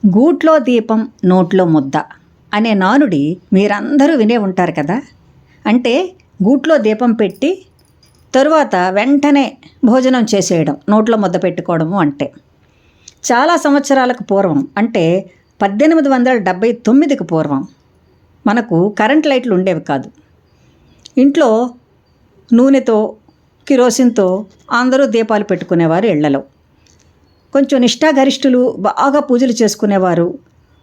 గూట్లో దీపం నోట్లో ముద్ద అనే నానుడి మీరందరూ వినే ఉంటారు కదా. అంటే గూట్లో దీపం పెట్టి తరువాత వెంటనే భోజనం చేసేయడం, నోట్లో ముద్ద పెట్టుకోవడము. అంటే చాలా సంవత్సరాలకు పూర్వం, అంటే 1879కి పూర్వం మనకు కరెంట్ లైట్లు ఉండేవి కాదు. ఇంట్లో నూనెతో కిరోసిన్తో అందరూ దీపాలు పెట్టుకునేవారు ఇళ్లలో. కొంచెం నిష్ఠాగరిష్ఠులు, బాగా పూజలు చేసుకునేవారు,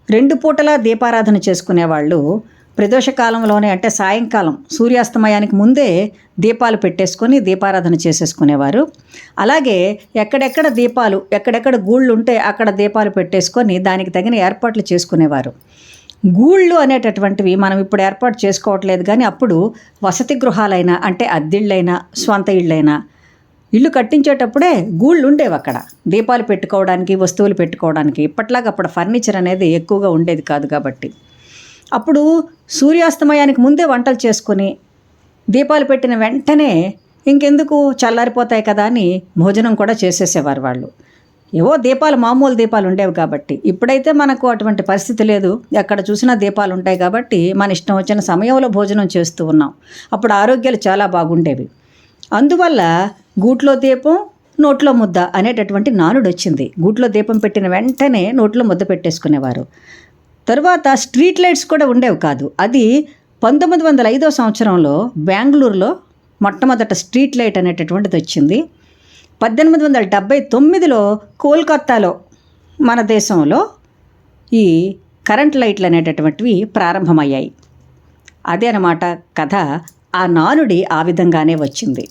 2 పూటలా దీపారాధన చేసుకునేవాళ్ళు ప్రదోషకాలంలోనే, అంటే సాయంకాలం సూర్యాస్తమయానికి ముందే దీపాలు పెట్టేసుకొని దీపారాధన చేసేసుకునేవారు. అలాగే ఎక్కడెక్కడ దీపాలు, ఎక్కడెక్కడ గూళ్ళు ఉంటే అక్కడ దీపాలు పెట్టేసుకొని దానికి తగిన ఏర్పాట్లు చేసుకునేవారు. గూళ్ళు అనేటటువంటివి మనం ఇప్పుడు ఏర్పాటు చేసుకోవట్లేదు, కానీ అప్పుడు వసతి గృహాలైనా, అంటే అద్దిళ్ళైనా స్వంత ఇళ్ళైనా, ఇల్లు కట్టించేటప్పుడే గూళ్ళు ఉండేవి అక్కడ దీపాలు పెట్టుకోవడానికి, వస్తువులు పెట్టుకోవడానికి. ఇప్పట్లాగా అప్పుడు ఫర్నిచర్ అనేది ఎక్కువగా ఉండేది కాదు కాబట్టి అప్పుడు సూర్యాస్తమయానికి ముందే వంటలు చేసుకొని దీపాలు పెట్టిన వెంటనే ఇంకెందుకు చల్లారిపోతాయి కదా అని భోజనం కూడా చేసేసేవారు వాళ్ళు. ఏవో దీపాలు, మామూలు దీపాలు ఉండేవి కాబట్టి. ఇప్పుడైతే మనకు అటువంటి పరిస్థితి లేదు, ఎక్కడ చూసినా దీపాలు ఉంటాయి కాబట్టి మన ఇష్టం వచ్చిన సమయంలో భోజనం చేస్తూ ఉన్నాం. అప్పుడు ఆరోగ్యాలు చాలా బాగుండేవి. అందువల్ల గూట్లో దీపం నోట్లో ముద్ద అనేటటువంటి నానుడు వచ్చింది. గూట్లో దీపం పెట్టిన వెంటనే నోట్లో ముద్ద పెట్టేసుకునేవారు. తరువాత స్ట్రీట్ లైట్స్ కూడా ఉండేవి కాదు. అది 1905 సంవత్సరంలో బెంగళూరులో మొట్టమొదట స్ట్రీట్ లైట్ అనేటటువంటిది వచ్చింది. 1879లో కోల్కత్తాలో, మన దేశంలో ఈ కరెంట్ లైట్లు అనేటటువంటివి ప్రారంభమయ్యాయి. అదే అన్నమాట కథ. ఆ నానుడి ఆ విధంగానే వచ్చింది.